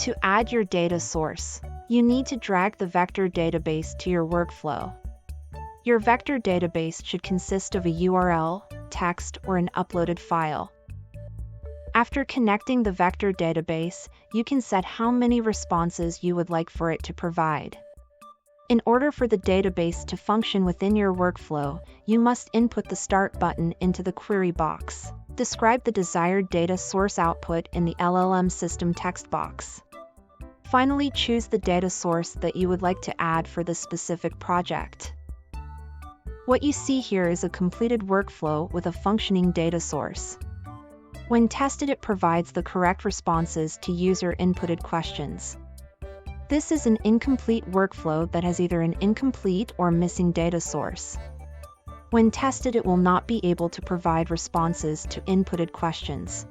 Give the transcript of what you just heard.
To add your data source, you need to drag the vector database to your workflow. Your vector database should consist of a URL, text, or an uploaded file. After connecting the vector database, you can set how many responses you would like for it to provide. In order for the database to function within your workflow, you must input the Start button into the query box. Describe the desired data source output in the LLM system text box. Finally, choose the data source that you would like to add for this specific project. What you see here is a completed workflow with a functioning data source. When tested, it provides the correct responses to user-inputted questions. This is an incomplete workflow that has either an incomplete or missing data source. When tested, it will not be able to provide responses to inputted questions.